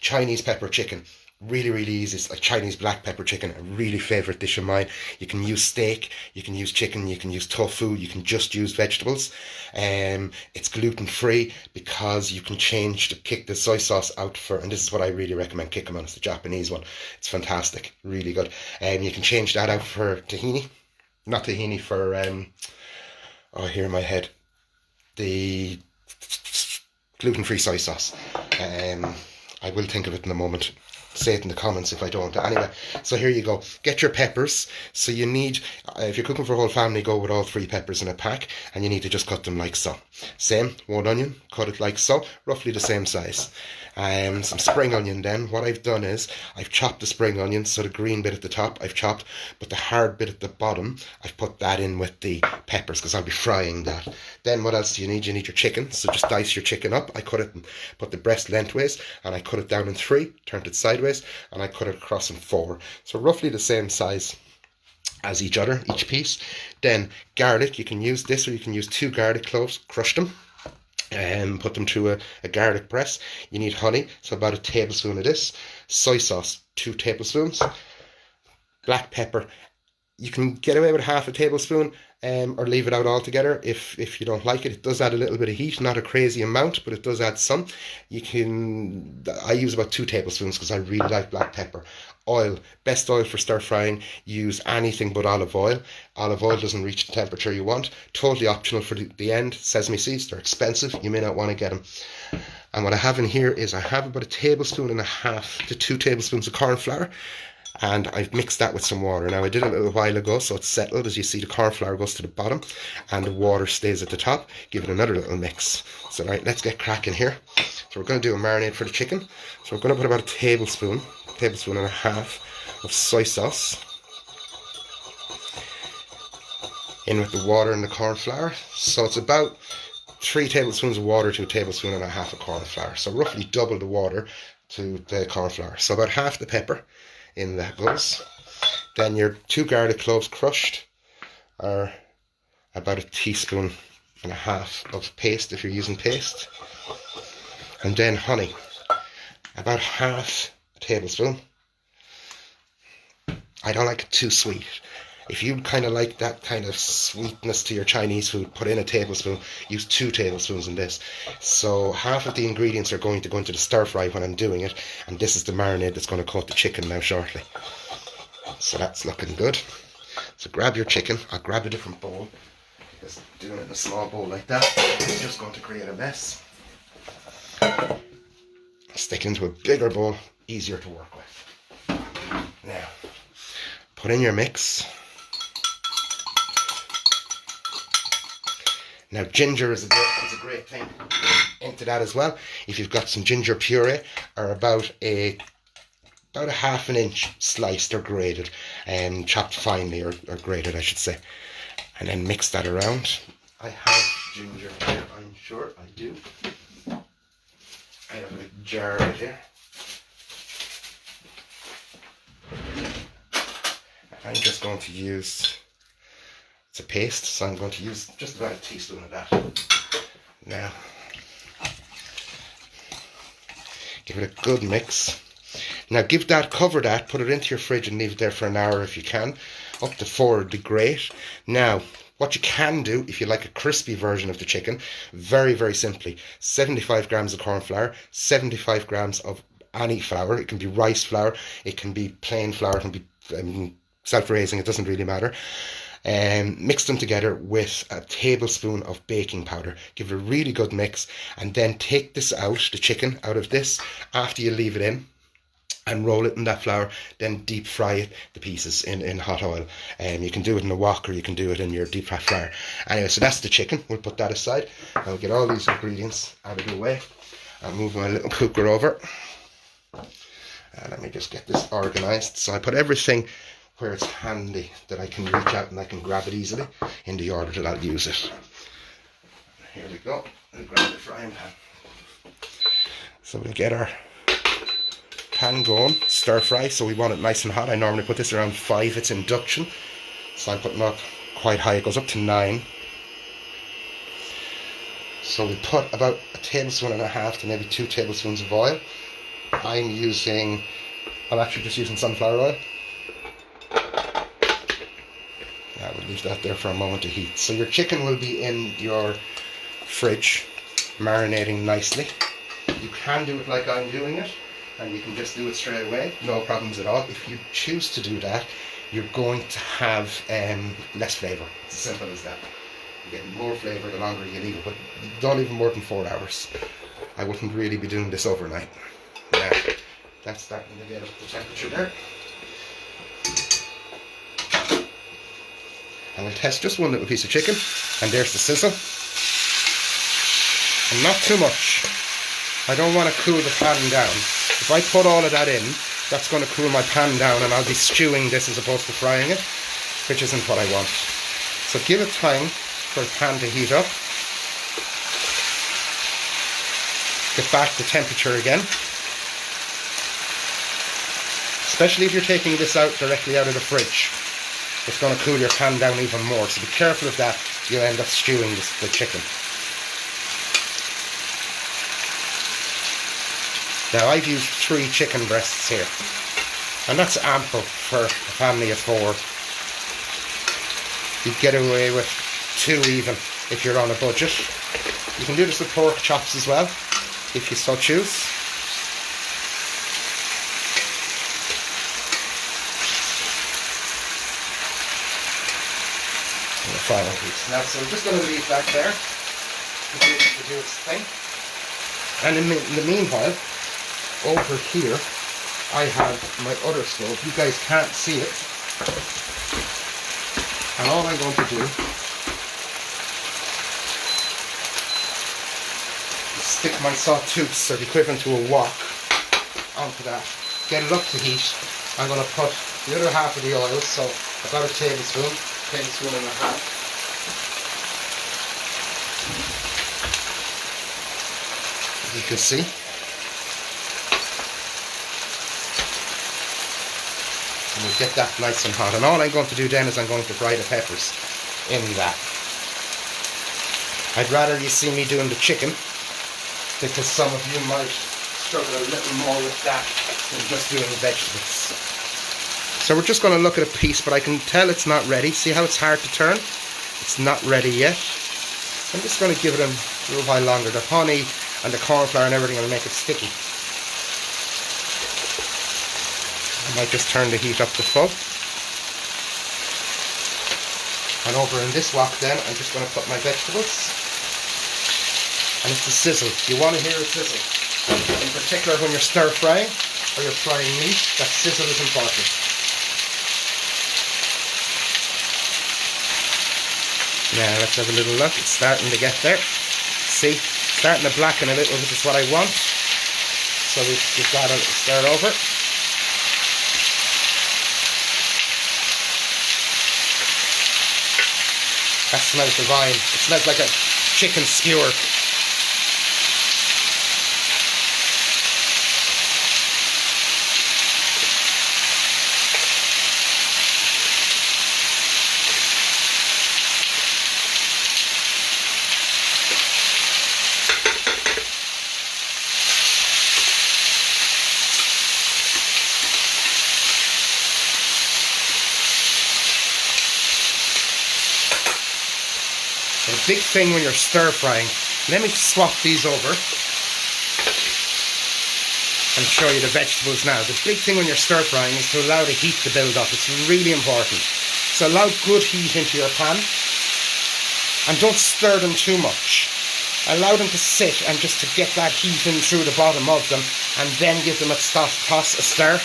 Chinese pepper chicken. Really, really easy. It's like Chinese black pepper chicken, a really favourite dish of mine. You can use steak, you can use chicken, you can use tofu, you can just use vegetables. It's gluten free because you can kick the soy sauce out for, and this is what I really recommend Kikkoman, it's the Japanese one. It's fantastic, really good. You can change that out for tahini, not tahini, for, oh, here in my head, the gluten free soy sauce. I will think of it in a moment. Say it in the comments if I don't. Anyway, so here you go. Get your peppers. So you need, if you're cooking for a whole family, go with all 3 peppers in a pack, and you need to just cut them like so. Same, 1 onion, cut it like so, roughly the same size. Some spring onion then. What I've done is, I've chopped the spring onion, so the green bit at the top I've chopped, but the hard bit at the bottom, I've put that in with the peppers, because I'll be frying that. Then what else do you need? You need your chicken, so just dice your chicken up. I cut it and put the breast lengthways, and I cut it down in 3, turned it sideways, and I cut it across in 4. So roughly the same size as each other, each piece. Then garlic, you can use this, or you can use 2 garlic cloves, crush them, and put them through a garlic press. You need honey, so about a tablespoon of this. Soy sauce, 2 tablespoons. Black pepper, you can get away with half a tablespoon, or leave it out altogether if you don't like it. It does add a little bit of heat, not a crazy amount, but it does add some. I use about 2 tablespoons because I really like black pepper. Oil, best oil for stir frying, use anything but olive oil. Olive oil doesn't reach the temperature you want. Totally optional for the end. Sesame seeds, they're expensive, you may not want to get them. And what I have in here is, I have about 1.5 tablespoons to 2 tablespoons of corn flour, and I've mixed that with some water. Now I did it a little while ago, so it's settled. As you see, the corn flour goes to the bottom and the water stays at the top. Give it another little mix. So right, let's get cracking here. So we're going to do a marinade for the chicken. So we're going to put about 1 tablespoon and a half of soy sauce in with the water and the corn flour. So it's about 3 tablespoons of water to 1.5 tablespoons of corn flour. So roughly double the water to the corn flour. So about half the pepper in that goes. Then your 2 garlic cloves crushed, or about 1.5 teaspoons of paste if you're using paste. And then honey, about half a tablespoon. I don't like it too sweet. If you kind of like that kind of sweetness to your Chinese food, put in 1 tablespoon. Use 2 tablespoons in this. So half of the ingredients are going to go into the stir fry when I'm doing it, and this is the marinade that's going to coat the chicken now shortly. So that's looking good. So grab your chicken. I'll grab a different bowl, because doing it in a small bowl like that is just going to create a mess. Stick into a bigger bowl, easier to work with. Now, put in your mix. Now ginger is a great thing into that as well. If you've got some ginger puree, or about a 1/2 inch sliced or grated, and chopped finely, or grated I should say, and then mix that around. I have ginger here, I'm sure I do. I have a jar right here. I'm just going to use, it's a paste, so I'm going to use just about 1 teaspoon of that. Now, give it a good mix. Now cover that, put it into your fridge and leave it there for an hour if you can. Up to 4 would be great. Now, what you can do, if you like a crispy version of the chicken, very, very simply, 75 grams of corn flour, 75 grams of any flour. It can be rice flour, it can be plain flour, it can be self-raising, it doesn't really matter. Mix them together with 1 tablespoon of baking powder. Give it a really good mix, and then take this out, the chicken, out of this after you leave it in, and roll it in that flour. Then deep fry it, the pieces, in hot oil. You can do it in a wok, or you can do it in your deep fry fryer. Anyway, so that's the chicken. We'll put that aside. I'll get all these ingredients out of the way. I'll move my little cooker over. Let me just get this organized. So I put everything where it's handy, that I can reach out and I can grab it easily, in the order that I'll use it. Here we go. I'll grab the frying pan. So we'll get our pan going, stir fry, so we want it nice and hot. I normally put this around 5, it's induction, so I'm putting up quite high, it goes up to 9. So we put about 1.5 tablespoons to maybe 2 tablespoons of oil. I'm actually just using sunflower oil. Yeah, we'll leave that there for a moment to heat. So your chicken will be in your fridge, marinating nicely. You can do it like I'm doing it, and you can just do it straight away, no problems at all. If you choose to do that, you're going to have less flavour. It's as simple as that. You get more flavour the longer you leave it, but don't leave it more than 4 hours. I wouldn't really be doing this overnight. Now, that's starting to get up the temperature there. And we'll test just one little piece of chicken, and there's the sizzle. And not too much. I don't want to cool the pan down. If I put all of that in, that's going to cool my pan down, and I'll be stewing this as opposed to frying it, which isn't what I want. So give it time for the pan to heat up. Get back the temperature again. Especially if you're taking this out directly out of the fridge. It's going to cool your pan down even more, so be careful of that. You'll end up stewing the chicken. Now I've used 3 chicken breasts here, and that's ample for a family of 4. You'd get away with 2 even if you're on a budget. You can do this with pork chops as well, if you so choose. And the final piece. Now, so we're just going to leave that there to do its thing. And in the meanwhile, over here, I have my other stove. You guys can't see it. And all I'm going to do is stick my sawtooths, or the equivalent to a wok, onto that. Get it up to heat. I'm going to put the other half of the oil, so about a tablespoon and a half. As you can see. And we'll get that nice and hot. And all I'm going to do then is I'm going to fry the peppers in that. I'd rather you see me doing the chicken, because some of you might struggle a little more with that than just doing the vegetables. So we're just going to look at a piece, but I can tell it's not ready. See how it's hard to turn? It's not ready yet. I'm just going to give it a little while longer. The honey and the corn flour and everything will make it sticky. I might just turn the heat up to full. And over in this wok then, I'm just going to put my vegetables. And it's the sizzle. You want to hear a sizzle. In particular when you're stir frying or you're frying meat, that sizzle is important. Now let's have a little look. It's starting to get there. See? Starting to blacken a little, which is what I want. So we've got to stir over. That smells divine. It smells like a chicken skewer. The big thing when you're stir frying, let me swap these over and show you the vegetables now. The big thing when you're stir frying is to allow the heat to build up. It's really important. So allow good heat into your pan and don't stir them too much. Allow them to sit and just to get that heat in through the bottom of them, and then give them a toss, a stir.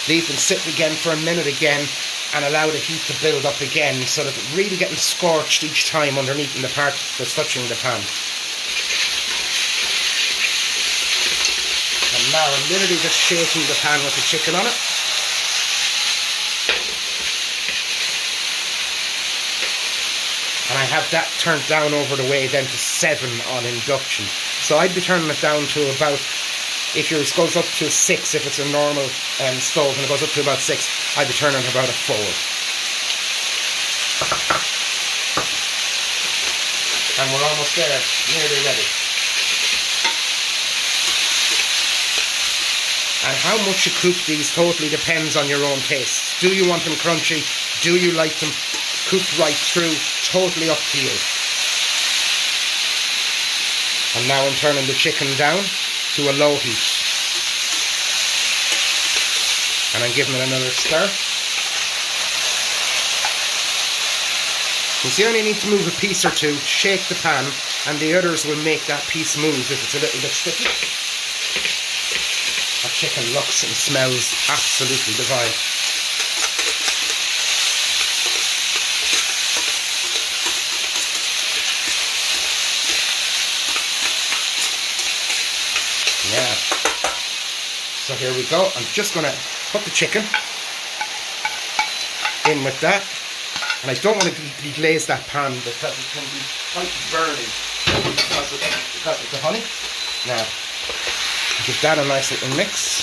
Leave them sit again for a minute again, and allow the heat to build up again, so that it's really getting scorched each time underneath in the part that's touching the pan. And now I'm literally just shaking the pan with the chicken on it. And I have that turned down over the way then to 7 on induction. So I'd be turning it down to about, if yours goes up to 6, if it's a normal stove and it goes up to about 6, I'd be turning it about a 4. And we're almost there, nearly ready. And how much you cook these totally depends on your own taste. Do you want them crunchy? Do you like them cooked right through? Totally up to you. And now I'm turning the chicken down to a low heat. And I'm giving it another stir. You see, I only need to move a piece or two, shake the pan, and the others will make that piece move if it's a little bit sticky. That chicken looks and smells absolutely divine. Yeah. So here we go. I'm just going to put the chicken in with that. And I don't want to deglaze that pan because it can be quite burning because of the honey. Now, give that a nice little mix.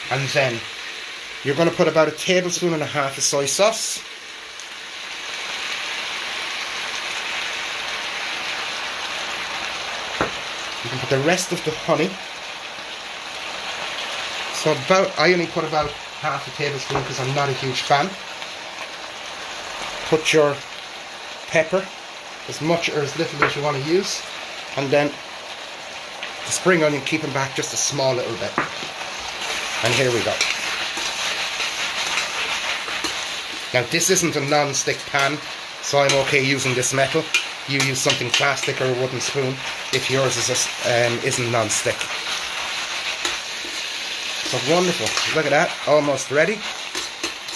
And then you're going to put about 1.5 tablespoons of soy sauce. You can put the rest of the honey. So I only put about 1/2 tablespoon because I'm not a huge fan. Put your pepper, as much or as little as you want to use, and then the spring onion, keep them back just a small little bit. And here we go. Now this isn't a non-stick pan, so I'm okay using this metal. You use something plastic or a wooden spoon if yours isn't non-stick. So wonderful, look at that, almost ready.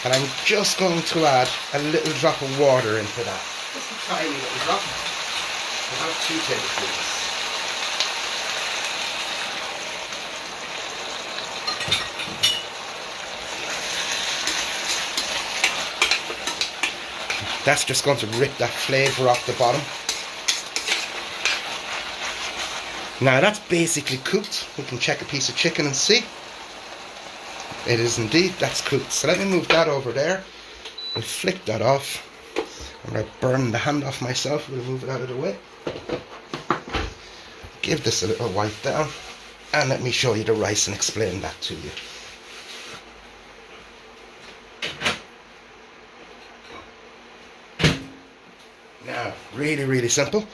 And I'm just going to add a little drop of water into that. Just a tiny little drop, about 2 tablespoons. That's just going to rip that flavour off the bottom. Now that's basically cooked. We can check a piece of chicken and see. It is indeed, that's cooked. So let me move that over there and flick that off. I'm going to burn the hand off myself. We'll move it out of the way. Give this a little wipe down. And let me show you the rice and explain that to you. Now, really, really simple.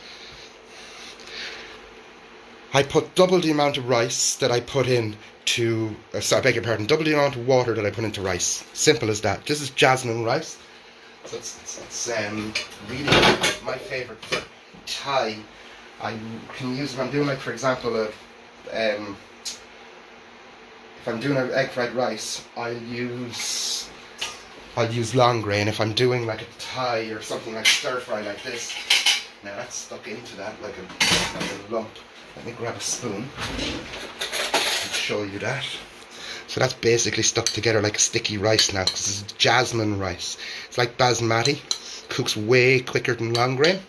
I put double the amount of rice that I put in to, sorry, I beg your pardon, double the amount of water that I put into rice. Simple as that. This is jasmine rice. So it's really my favourite for Thai. I can use, if I'm doing, like, for example, if I'm doing an egg fried rice, I'll use long grain. If I'm doing like a Thai or something like stir fry like this, now that's stuck into that like a lump. Let me grab a spoon and show you that. So that's basically stuck together like a sticky rice now, because it's jasmine rice. It's like basmati, cooks way quicker than long grain,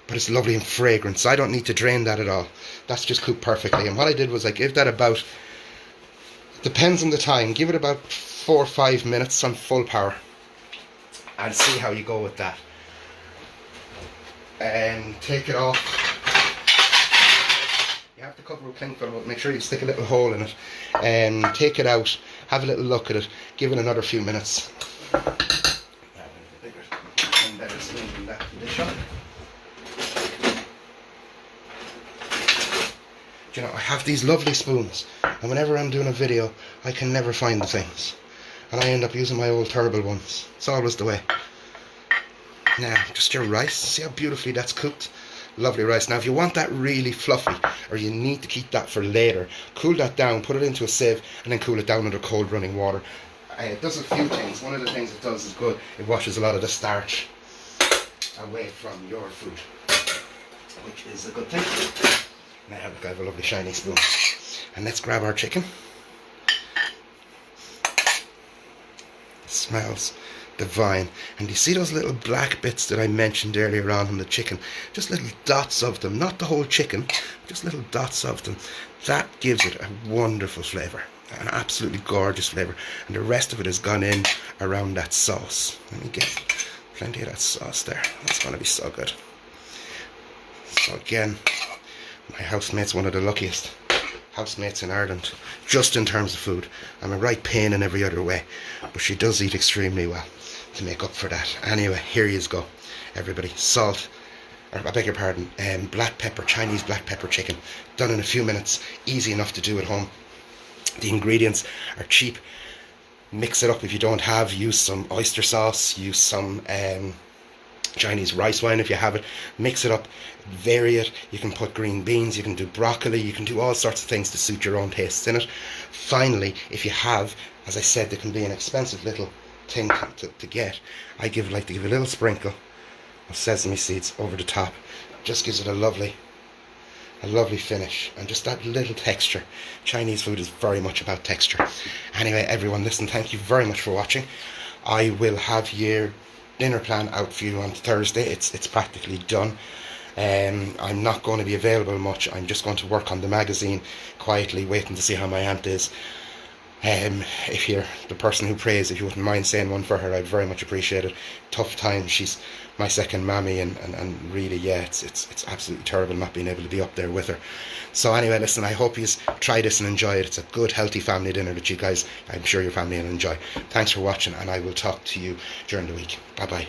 but it's lovely and fragrant, so I don't need to drain that at all. That's just cooked perfectly. And what I did was I gave that about, depends on the time, give it about 4 or 5 minutes on full power and see how you go with that. And take it off. You have to cover with cling film, but make sure you stick a little hole in it. And take it out, have a little look at it, give it another few minutes. And better spoon than that dish on. You know, I have these lovely spoons, and whenever I'm doing a video, I can never find the things, and I end up using my old terrible ones. It's always the way. Now, just your rice. See how beautifully that's cooked? Lovely rice. Now, if you want that really fluffy, or you need to keep that for later, cool that down, put it into a sieve, and then cool it down under cold running water. It does a few things. One of the things it does is good. It washes a lot of the starch away from your food, which is a good thing. Now look, I have a lovely shiny spoon. And let's grab our chicken. It smells divine. And you see those little black bits that I mentioned earlier on the chicken? Just little dots of them, not the whole chicken, just little dots of them. That gives it a wonderful flavour, an absolutely gorgeous flavour. And the rest of it has gone in around that sauce. Let me get plenty of that sauce there. That's going to be so good. So again, My housemate's one of the luckiest housemates in Ireland, just in terms of food. I'm a right pain in every other way, but she does eat extremely well to make up for that. Anyway, here you go, everybody. Salt, or I beg your pardon, black pepper, Chinese black pepper chicken, done in a few minutes, easy enough to do at home. The ingredients are cheap. Mix it up if you don't have. Use some oyster sauce, use some Chinese rice wine if you have it. Mix it up, vary it. You can put green beans, you can do broccoli, you can do all sorts of things to suit your own tastes in it. Finally, if you have, as I said, there can be an expensive little thing to get. I like to give a little sprinkle of sesame seeds over the top. Just gives it a lovely finish, and just that little texture. Chinese food is very much about texture. Anyway, everyone, listen, thank you very much for watching. I will have your dinner plan out for you on Thursday. It's practically done. I'm not going to be available much. I'm just going to work on the magazine quietly, waiting to see how my aunt is. If you're the person who prays, if you wouldn't mind saying one for her, I'd very much appreciate it. Tough time. She's my second mammy, and really, yeah, it's absolutely terrible not being able to be up there with her. So anyway, listen, I hope you try this and enjoy it. It's a good, healthy family dinner that you guys, I'm sure your family will enjoy. Thanks for watching, and I will talk to you during the week. Bye bye.